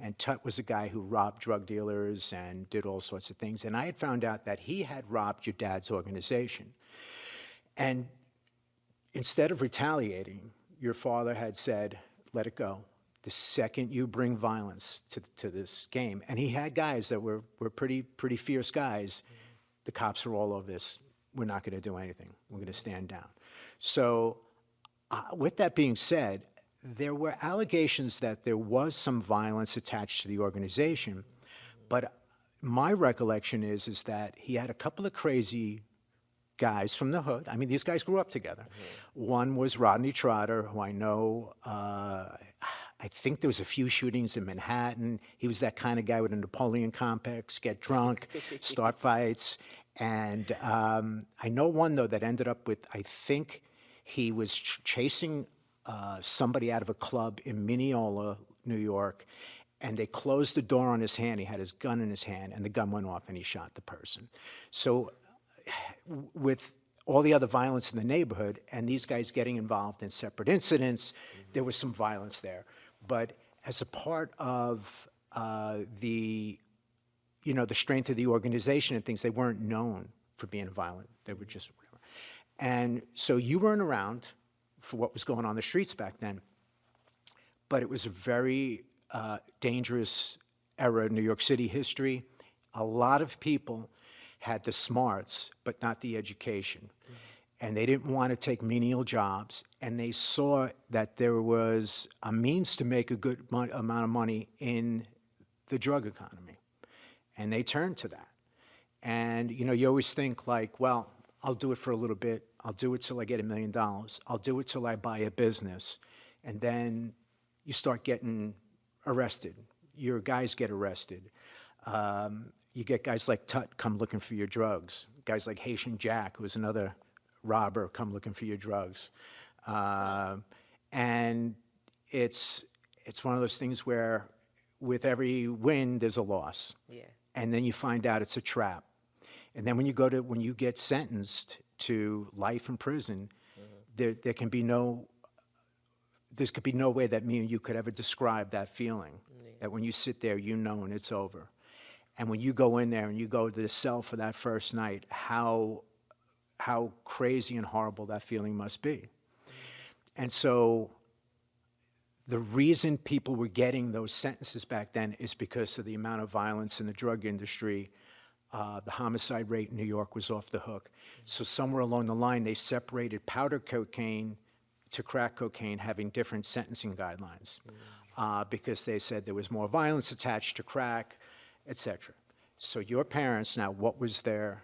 A: And Tut was a guy who robbed drug dealers and did all sorts of things. And I had found out that he had robbed your dad's organization. And instead of retaliating, your father had said, "Let it go. The second you bring violence to this game," and he had guys that were pretty fierce guys. The cops are all over this. We're not going to do anything. We're going to stand down. So, with that being said, there were allegations that there was some violence attached to the organization, but my recollection is that he had a couple of crazy guys from the hood. I mean, these guys grew up together. One was Rodney Trotter, who I know, I think there was a few shootings in Manhattan. He was that kind of guy with a Napoleon complex, get drunk, start fights. And I know one, though, that ended up with, I think he was chasing somebody out of a club in Mineola, New York, and they closed the door on his hand. He had his gun in his hand, and the gun went off, and he shot the person. So with all the other violence in the neighborhood and these guys getting involved in separate incidents, there was some violence there. But as a part of the strength of the organization and things, they weren't known for being violent. They were just whatever. And so you weren't around for what was going on in the streets back then, but it was a very dangerous era in New York City history. A lot of people had the smarts, but not the education. And they didn't want to take menial jobs, and they saw that there was a means to make a good amount of money in the drug economy. And they turned to that. And, you always think like, well, I'll do it for a little bit. I'll do it till I get $1 million. I'll do it till I buy a business. And then you start getting arrested. Your guys get arrested. You get guys like Tut come looking for your drugs. Guys like Haitian Jack, who's another robber, come looking for your drugs. And it's one of those things where with every win, there's a loss. Yeah. And then you find out it's a trap. And then when you get sentenced to life in prison, there could be no way that me and you could ever describe that feeling. Yeah. That when you sit there, and it's over. And when you go in there and you go to the cell for that first night, how crazy and horrible that feeling must be. And so the reason people were getting those sentences back then is because of the amount of violence in the drug industry the homicide rate in New York was off the hook. So somewhere along the line, they separated powder cocaine to crack cocaine having different sentencing guidelines because they said there was more violence attached to crack, et cetera. So your parents, now, what was their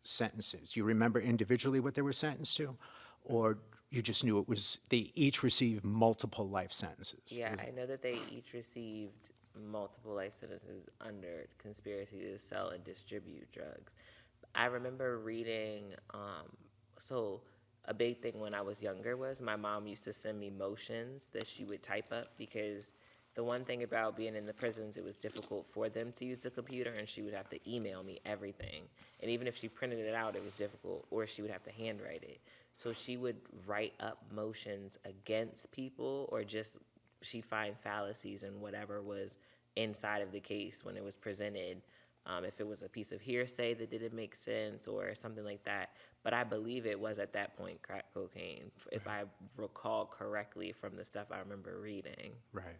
A: sentences? You remember individually what they were sentenced to? Or you just knew it was, they each received multiple life sentences?
B: Yeah, I know that they each received multiple life sentences under conspiracy to sell and distribute drugs. I remember reading, so a big thing when I was younger was my mom used to send me motions that she would type up because the one thing about being in the prisons, it was difficult for them to use the computer and she would have to email me everything. And even if she printed it out, it was difficult, or she would have to handwrite it. So she would write up motions against people, or just she'd find fallacies in whatever was inside of the case when it was presented. If it was a piece of hearsay that didn't make sense or something like that. But I believe it was at that point crack cocaine, if I recall correctly from the stuff I remember reading.
A: Right.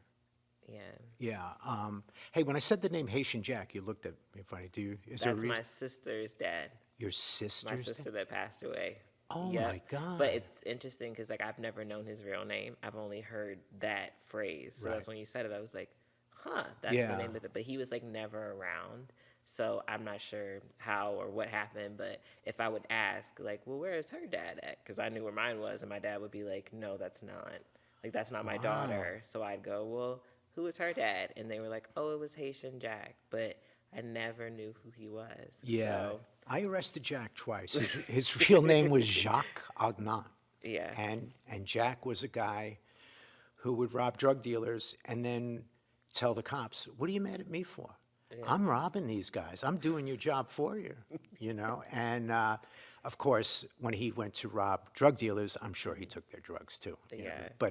B: Yeah.
A: Yeah. Hey, when I said the name Haitian Jack, you looked at me funny. Is there a
B: That's
A: reason?
B: my sister's dad.
A: Your sister's
B: My
A: dad?
B: sister that passed away.
A: Oh,
B: Yep.
A: my God.
B: But it's interesting because like I've never known his real name. I've only heard that phrase. So that's
A: Right.
B: when you said it, I was like, huh, that's
A: Yeah.
B: the name of it. But he was like never around. So I'm not sure how or what happened. But if I would ask, like, well, where is her dad at? Because I knew where mine was, and my dad would be like, no, that's not. Like, that's not my daughter. So I'd go, well, who is her dad? And they were like, oh, it was Haitian Jack. But I never knew who he was.
A: Yeah.
B: So,
A: I arrested Jack twice. His real name was Jacques Agnat.
B: yeah.
A: And Jack was a guy who would rob drug dealers and then tell the cops, what are you mad at me for? I'm robbing these guys. I'm doing your job for you, you know? And, of course, when he went to rob drug dealers, I'm sure he took their drugs too. You know?
B: Yeah.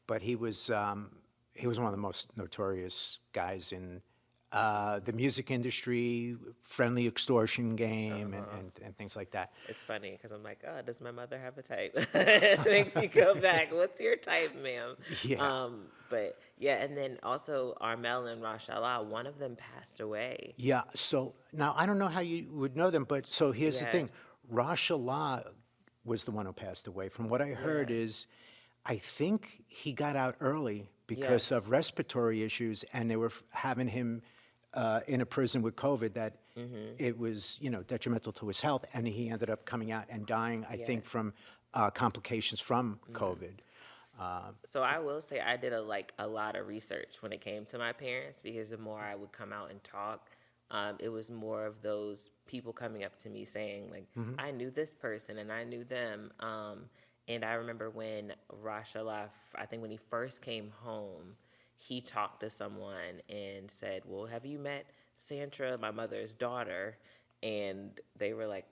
A: But he was one of the most notorious guys in the music industry, friendly extortion game, and things like that.
B: It's funny because I'm like, oh, does my mother have a type? It makes you go back. What's your type, ma'am?
A: Yeah.
B: But yeah, and then also Armel and Rashala, one of them passed away.
A: Yeah, so now I don't know how you would know them, but so here's the
B: Yeah.
A: thing. Rashala was the one who passed away. From what I heard
B: Yeah.
A: is, I think he got out early because of respiratory issues, and they were having him in a prison with COVID that it was, you know, detrimental to his health, and he ended up coming out and dying, I think, from complications from COVID.
B: So I will say I did a lot of research when it came to my parents because the more I would come out and talk, it was more of those people coming up to me saying like, I knew this person and I knew them. And I remember when Rashala, I think when he first came home, he talked to someone and said, well, have you met Sandra, my mother's daughter? And they were like,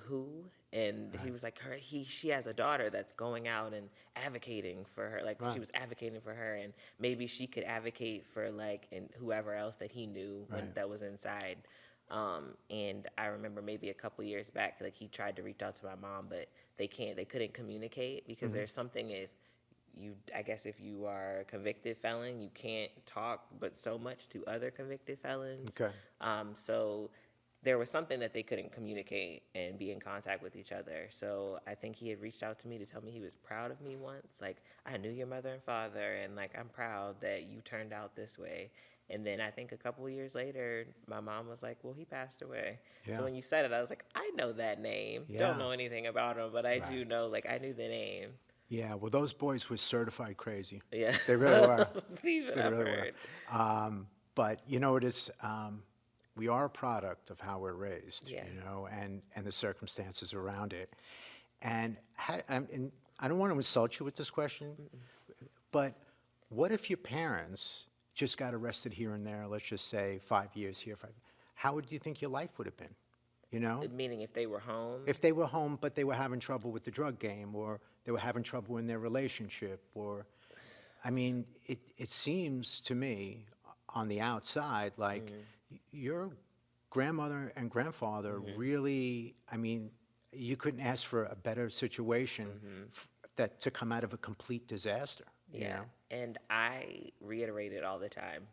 B: who? And he was like, she has a daughter that's going out and advocating for her. Like she was advocating for her, and maybe she could advocate for like and whoever else that he knew that was inside. And I remember maybe a couple years back, like he tried to reach out to my mom, but they couldn't communicate because there's something I guess if you are a convicted felon, you can't talk but so much to other convicted felons.
A: Okay.
B: So there was something that they couldn't communicate and be in contact with each other. So I think he had reached out to me to tell me he was proud of me once. Like, I knew your mother and father, and like, I'm proud that you turned out this way. And then I think a couple of years later, my mom was like, well, he passed away.
A: Yeah.
B: So when you said it, I was like, I know that name.
A: Yeah.
B: Don't know anything about him, but I do know, like, I knew the name.
A: Yeah, well, those boys were certified crazy.
B: Yeah.
A: They really were.
B: Please,
A: They
B: I've
A: really
B: heard.
A: were. But you know, it is, we are a product of how we're raised,
B: Yeah.
A: you know, and the circumstances around it. And I don't want to insult you with this question, but what if your parents just got arrested here and there, let's just say 5 years here, how would you think your life would have been, you know?
B: Meaning if they were home.
A: If they were home, but they were having trouble with the drug game, or they were having trouble in their relationship, or, I mean, it seems to me on the outside like your grandmother and grandfather really, I mean, you couldn't ask for a better situation that to come out of a complete disaster. You
B: Yeah,
A: know?
B: and I reiterate it all the time.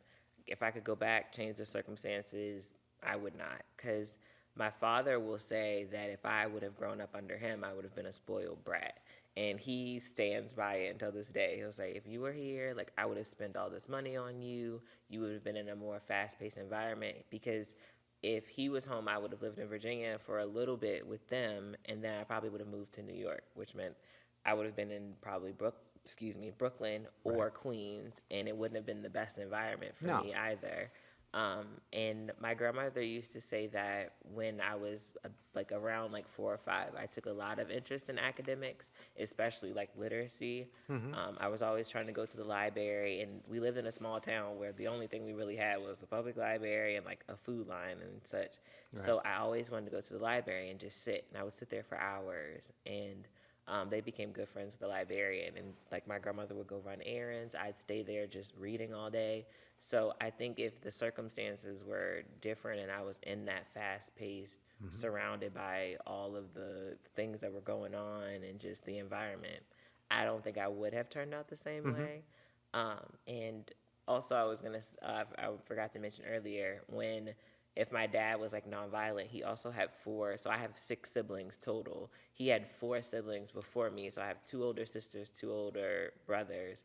B: If I could go back, change the circumstances, I would not. Because My father will say that if I would have grown up under him, I would have been a spoiled brat. And he stands by it until this day. He'll say, if you were here, like, I would have spent all this money on you. You would have been in a more fast-paced environment. Because if he was home, I would have lived in Virginia for a little bit with them, and then I probably would have moved to New York, which meant I would have been in probably Brooklyn or Queens, and it wouldn't have been the best environment for
A: No.
B: me either. And my grandmother used to say that when I was like around like 4 or 5, I took a lot of interest in academics, especially like literacy. I was always trying to go to the library, and we lived in a small town where the only thing we really had was the public library and like a food line and such. So I always wanted to go to the library and just sit, and I would sit there for hours. And they became good friends with the librarian, and like my grandmother would go run errands. I'd stay there just reading all day. So I think if the circumstances were different and I was in that fast-paced, surrounded by all of the things that were going on and just the environment, I don't think I would have turned out the same way. And also, I forgot to mention earlier, if my dad was like nonviolent, he also had 4, so I have 6 siblings total. He had 4 siblings before me, so I have 2 older sisters, 2 older brothers.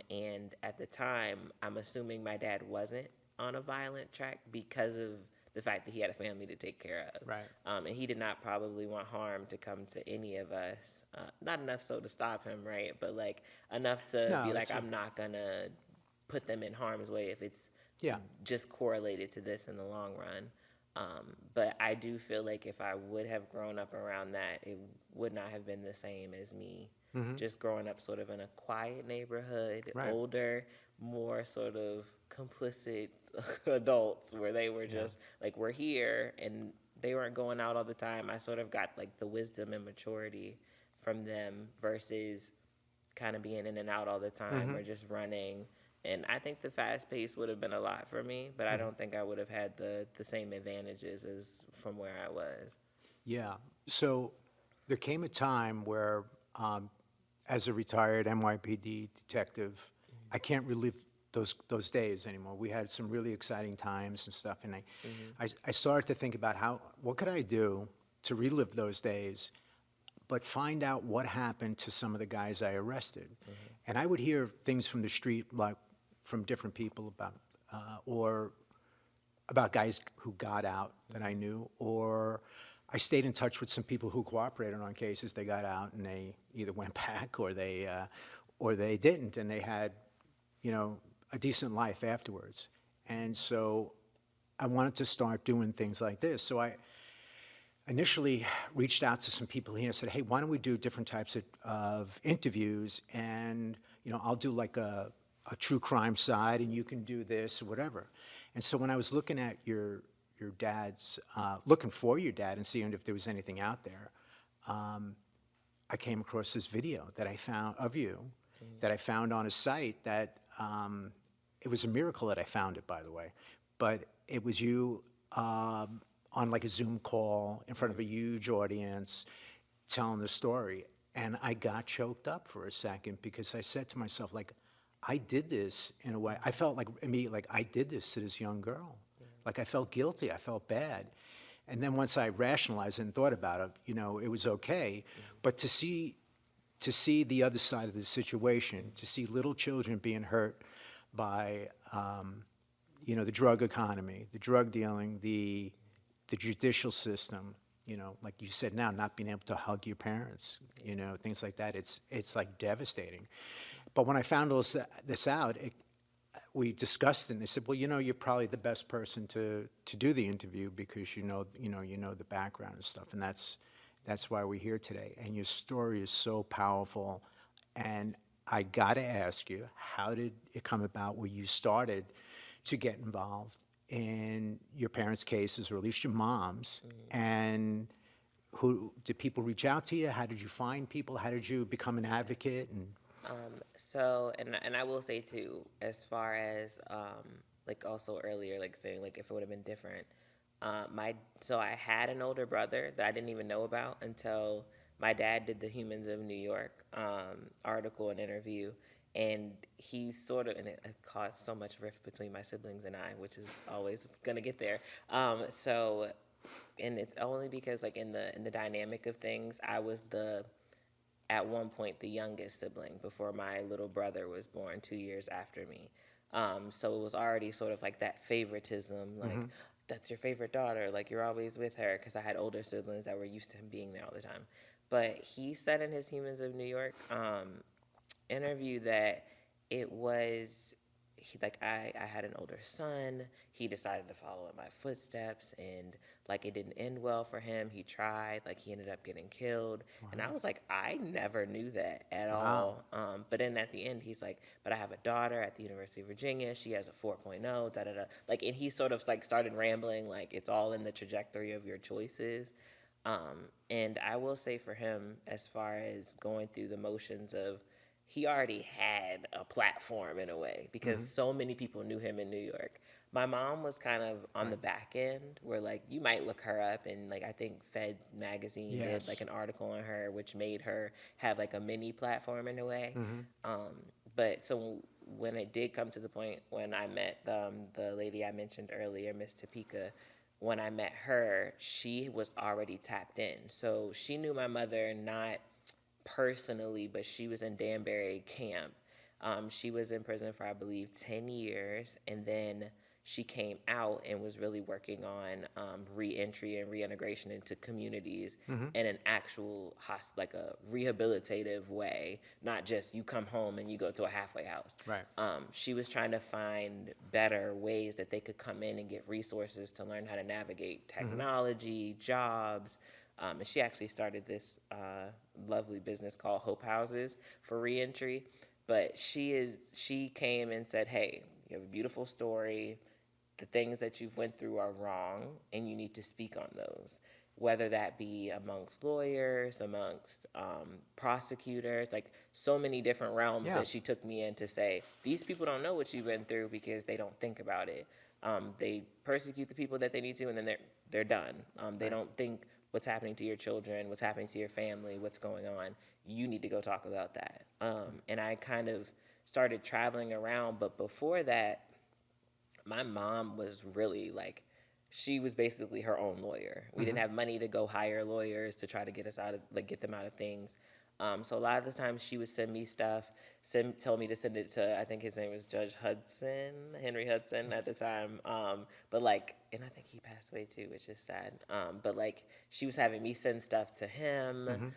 B: And at the time, I'm assuming my dad wasn't on a violent track because of the fact that he had a family to take care of.
A: Right.
B: And he did not probably want harm to come to any of us. Not enough so to stop him, right? But like enough to
A: No,
B: be like,
A: it's
B: I'm not gonna put them in harm's way if it's
A: Yeah.
B: just correlated to this in the long run. But I do feel like if I would have grown up around that, it would not have been the same as me just growing up sort of in a quiet neighborhood,
A: Right.
B: older, more sort of complicit adults where they were just like, we're here, and they weren't going out all the time. I sort of got like the wisdom and maturity from them versus kind of being in and out all the time or just running. And I think the fast pace would have been a lot for me, but I don't think I would have had the same advantages as from where I was.
A: Yeah. So there came a time where, as a retired NYPD detective, I can't relive those days anymore. We had some really exciting times and stuff, and I started to think about what could I do to relive those days, but find out what happened to some of the guys I arrested. And I would hear things from the street, like from different people or about guys who got out that I knew, or I stayed in touch with some people who cooperated on cases. They got out and they either went back or they didn't, and they had, a decent life afterwards. And so I wanted to start doing things like this. So I initially reached out to some people here and said, hey, why don't we do different types of interviews, and I'll do like a true crime side, and you can do this or whatever. And so when I was looking at your dad's, looking for your dad and seeing if there was anything out there, I came across this video that I found of you, that I found on a site that, it was a miracle that I found it, by the way, but it was you on like a Zoom call in front of a huge audience telling the story. And I got choked up for a second because I said to myself, like, I did this in a way. I felt like immediately like I did this to this young girl. Like I felt guilty. I felt bad. And then once I rationalized and thought about it, it was okay. But to see the other side of the situation, to see little children being hurt by, the drug economy, the drug dealing, the judicial system, like you said now, not being able to hug your parents, things like that. It's like devastating. But when I found this out, we discussed it, and they said, well, you're probably the best person to do the interview because you know the background and stuff, and that's why we're here today. And your story is so powerful, and I got to ask you, how did it come about where you started to get involved in your parents' cases, or at least your mom's, and who did people reach out to you? How did you find people? How did you become an advocate? And
B: And I will say too, as far as like also earlier, like saying like if it would have been different, so I had an older brother that I didn't even know about until my dad did the Humans of New York article and interview, and he sort of, and it caused so much rift between my siblings and I, which is always, it's gonna get there. So and it's only because like in the dynamic of things, I was at one point the youngest sibling before my little brother was born 2 years after me. So it was already sort of like that favoritism, like that's your favorite daughter, like you're always with her, because I had older siblings that were used to him being there all the time. But he said in his Humans of New York interview that it was like I had an older son. He decided to follow in my footsteps, and like it didn't end well for him. He tried, like he ended up getting killed, and I was like, I never knew that at all. But then at the end, he's like, but I have a daughter at the University of Virginia. She has a 4.0. Da da da. Like, and he sort of like started rambling, like it's all in the trajectory of your choices. And I will say for him, as far as going through the motions of, he already had a platform in a way because so many people knew him in New York. My mom was kind of on the back end where like you might look her up, and like I think Fed magazine did like an article on her which made her have like a mini platform in a way. But so when it did come to the point when I met the lady I mentioned earlier, Miss Topeka, when I met her, she was already tapped in. So she knew my mother not personally, but she was in Danbury camp. She was in prison for, I believe, 10 years, and then she came out and was really working on reentry and reintegration into communities in an actual, like a rehabilitative way, not just you come home and you go to a halfway house.
A: Right.
B: She was trying to find better ways that they could come in and get resources to learn how to navigate technology, jobs, and she actually started this lovely business called Hope Houses for reentry. But she came and said, hey, you have a beautiful story. The things that you've went through are wrong, and you need to speak on those, whether that be amongst lawyers, amongst prosecutors, like so many different realms that she took me in to say, these people don't know what you've been through because they don't think about it. They persecute the people that they need to, and then they're done. They don't think what's happening to your children, what's happening to your family, what's going on. You need to go talk about that. And I kind of started traveling around, but before that, my mom was really like, she was basically her own lawyer. We didn't have money to go hire lawyers to try to get us out of, like, get them out of things. So a lot of the times she would send me stuff, tell me to send it to, I think his name was Judge Hudson, Henry Hudson at the time. But like, and I think he passed away too, which is sad. But like, she was having me send stuff to him,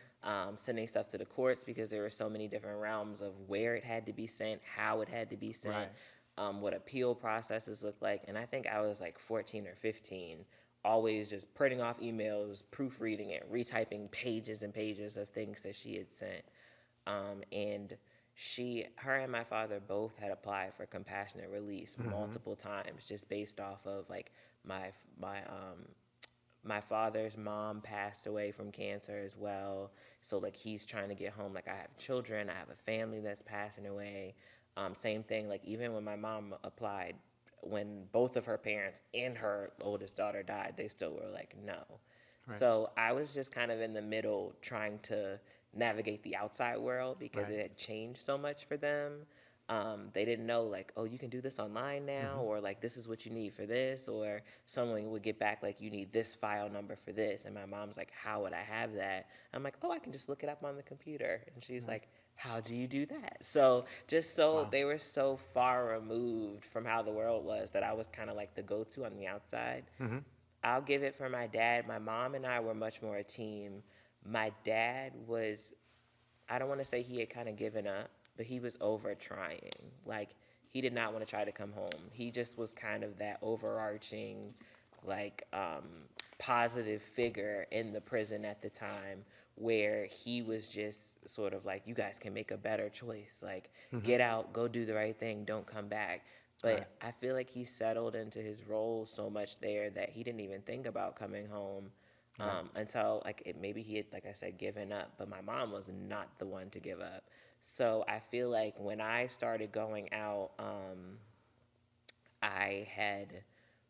B: sending stuff to the courts because there were so many different realms of where it had to be sent, how it had to be sent, what appeal processes look like. And I think I was like 14 or 15, always just printing off emails, proofreading it, retyping pages and pages of things that she had sent. And her and my father both had applied for compassionate release multiple times, just based off of like my father's mom passed away from cancer as well. So like he's trying to get home. Like I have children, I have a family that's passing away. Same thing, like even when my mom applied, when both of her parents and her oldest daughter died, they still were like, no. Right. So I was just kind of in the middle trying to navigate the outside world because it had changed so much for them. They didn't know like, oh, you can do this online now, or like this is what you need for this, or someone would get back like, you need this file number for this. And my mom's like, how would I have that? I'm like, oh, I can just look it up on the computer. And she's like, how do you do that? So they were so far removed from how the world was that I was kind of like the go-to on the outside. I'll give it for my dad. My mom and I were much more a team. My dad was, I don't want to say he had kind of given up, but he was over trying. Like he did not want to try to come home. He just was kind of that overarching, like positive figure in the prison at the time, where he was just sort of like, you guys can make a better choice. Like, get out, go do the right thing, don't come back. But I feel like he settled into his role so much there that he didn't even think about coming home until, like, maybe he had, like I said, given up. But my mom was not the one to give up. So I feel like when I started going out, I had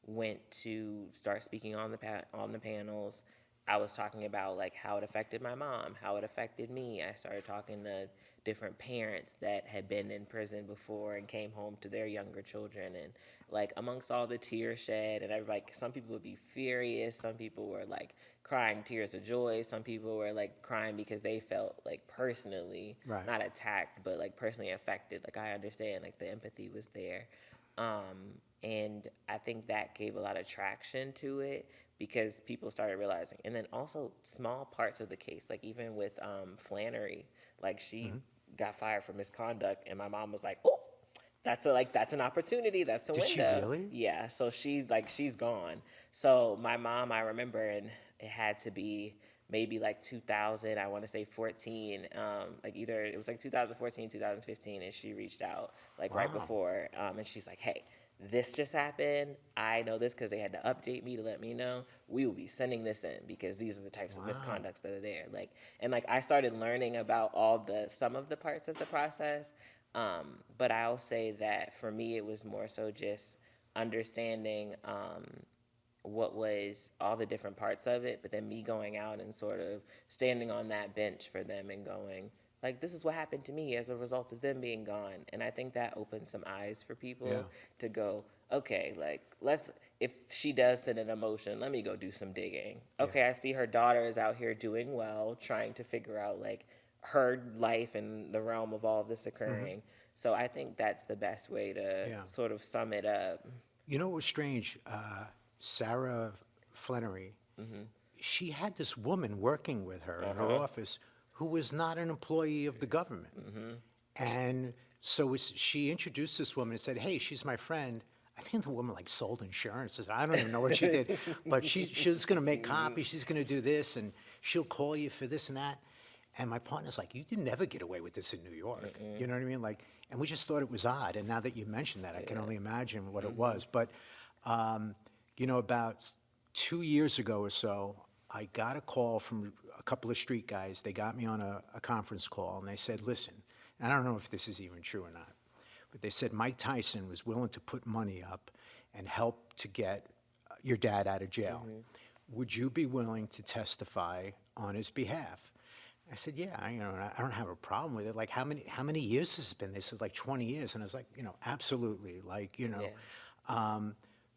B: went to start speaking on the panels. I was talking about like how it affected my mom, how it affected me. I started talking to different parents that had been in prison before and came home to their younger children. And like amongst all the tears shed and everybody, some people would be furious, some people were like crying tears of joy, some people were like crying because they felt like personally
A: Right.
B: not attacked but like personally affected. Like I understand, like the empathy was there. And I think that gave a lot of traction to it because people started realizing. And then also small parts of the case, like even with Flannery, like she got fired for misconduct, and my mom was like, "Oh, that's an opportunity, that's a
A: Did she
B: window."
A: really?
B: Yeah, so she's gone. So my mom, I remember, and it had to be maybe like 2000, I want to say 14, like either it was like 2014, 2015, and she reached out like right
A: Wow.
B: before, and she's like, "Hey, this just happened. I know this because they had to update me to let me know. We will be sending this in because these are the types of misconducts that are there." Like, and like I started learning about some of the parts of the process, but I'll say that for me it was more so just understanding what was all the different parts of it, but then me going out and sort of standing on that bench for them and going, like, this is what happened to me as a result of them being gone. And I think that opened some eyes for people
A: Yeah.
B: to go, okay, like, if she does send an emotion, let me go do some digging. Okay, I see her daughter is out here doing well, trying to figure out, like, her life in the realm of all of this occurring. So I think that's the best way to
A: Yeah.
B: sort of sum it up.
A: You know what was strange? Sarah Flannery, she had this woman working with her in her office who was not an employee of the government. And so she introduced this woman and said, "Hey, she's my friend." I think the woman like sold insurances. I don't even know what she did, but she's going to make copies. She's going to do this, and she'll call you for this and that. And my partner's like, "You did never get away with this in New York." You know what I mean? Like, and we just thought it was odd. And now that you mentioned that, I can only imagine what it was. But you know, about 2 years ago or so, I got a call from a couple of street guys. They got me on a conference call, and they said, "Listen," and I don't know if this is even true or not, but they said Mike Tyson was willing to put money up and help to get your dad out of jail. Would you be willing to testify on his behalf? I said, "Yeah, I don't have a problem with it." Like, how many years has it been? They said, like 20 years. And I was like, absolutely. Like,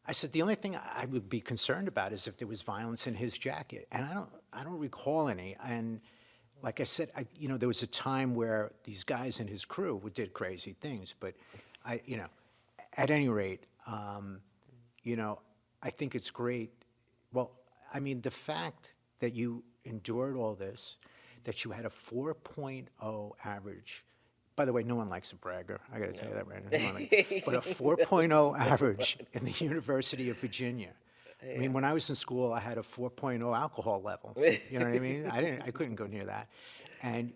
A: I said, the only thing I would be concerned about is if there was violence in his jacket. And I don't recall any. And like I said, there was a time where these guys in his crew did crazy things. But at any rate, I think it's great. Well, I mean, the fact that you endured all this, that you had a 4.0 average. By the way, no one likes a bragger. I got to tell you that right now. But a 4.0 average in the University of Virginia. I mean, when I was in school, I had a 4.0 alcohol level. You know what I mean? I couldn't go near that. And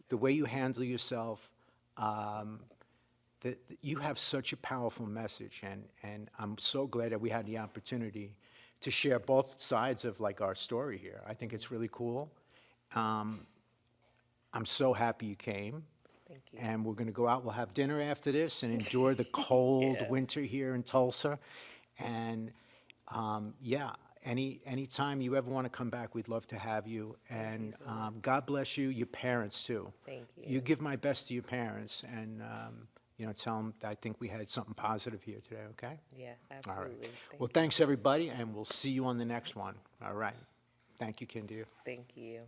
A: the way you handle yourself, you have such a powerful message. And I'm so glad that we had the opportunity to share both sides of like our story here. I think it's really cool. I'm so happy you came.
B: Thank you.
A: And we're going to go out. We'll have dinner after this and enjoy the cold winter here in Tulsa. And anytime you ever want to come back, we'd love to have you. And God bless you, your parents too.
B: Thank you.
A: You give my best to your parents, and tell them that I think we had something positive here today. Okay.
B: Yeah,
A: All right.
B: absolutely.
A: Well, thanks everybody, and we'll see you on the next one. All right. Thank you, Kyndia.
B: Thank you.